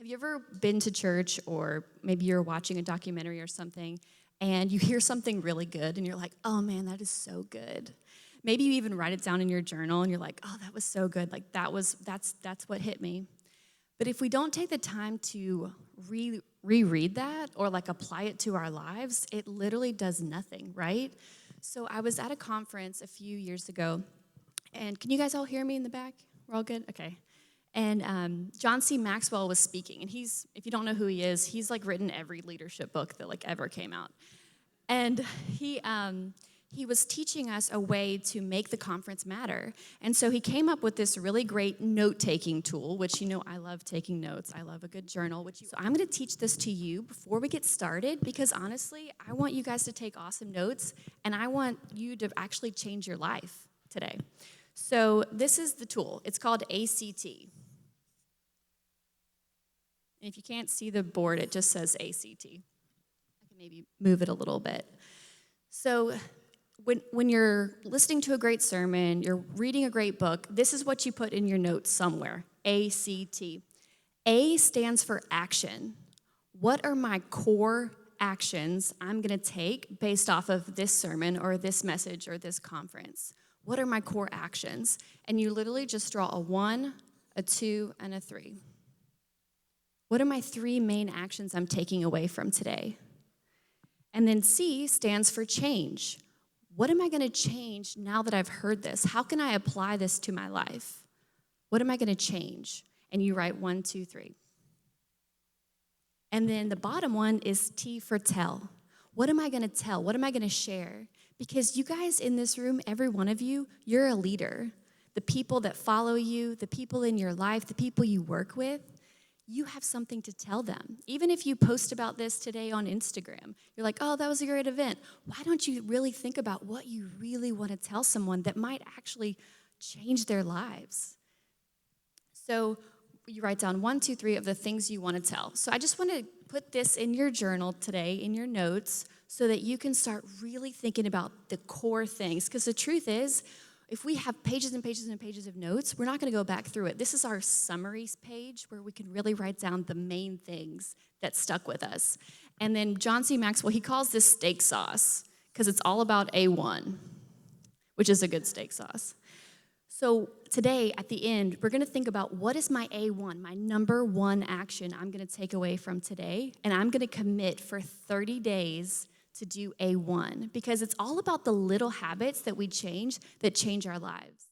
Have you ever been to church, or maybe you're watching a documentary or something, and you hear something really good, and you're like, oh man, that is so good. Maybe you even write it down in your journal, and you're like, oh, that was so good. Like that's what hit me. But if we don't take the time to reread that or like apply it to our lives, it literally does nothing, right? So I was at a conference a few years ago, and can you guys all hear me in the back? We're all good? Okay. And John C. Maxwell was speaking, and if you don't know who he is, he's like written every leadership book that like ever came out. And he was teaching us a way to make the conference matter. And so he came up with this really great note-taking tool, which, you know, I love taking notes. I love a good journal. So I'm going to teach this to you before we get started, because honestly, I want you guys to take awesome notes, and I want you to actually change your life today. So this is the tool. It's called ACT. And if you can't see the board, it just says ACT. I can maybe move it a little bit. So when you're listening to a great sermon, you're reading a great book, this is what you put in your notes somewhere, ACT. A stands for action. What are my core actions I'm going to take based off of this sermon or this message or this conference? What are my core actions? And you literally just draw a 1, a 2, and a 3. What are my 3 main actions I'm taking away from today? And then C stands for change. What am I going to change now that I've heard this? How can I apply this to my life? What am I going to change? And you write 1, 2, 3. And then the bottom one is T for tell. What am I going to tell? What am I going to share? Because you guys in this room, every one of you, you're a leader. The people that follow you, the people in your life, the people you work with, you have something to tell them. Even if you post about this today on Instagram, you're like, oh, that was a great event. Why don't you really think about what you really want to tell someone that might actually change their lives? So you write down 1, 2, 3 of the things you want to tell. So I just want to put this in your journal today, in your notes, so that you can start really thinking about the core things. Because the truth is, if we have pages and pages and pages of notes, we're not going to go back through it. This is our summaries page where we can really write down the main things that stuck with us. And then John C. Maxwell, he calls this steak sauce because it's all about A1, which is a good steak sauce. So today, at the end, we're going to think about what is my A1, my number 1 action I'm going to take away from today, and I'm going to commit for 30 days to do A1, because it's all about the little habits that we change that change our lives.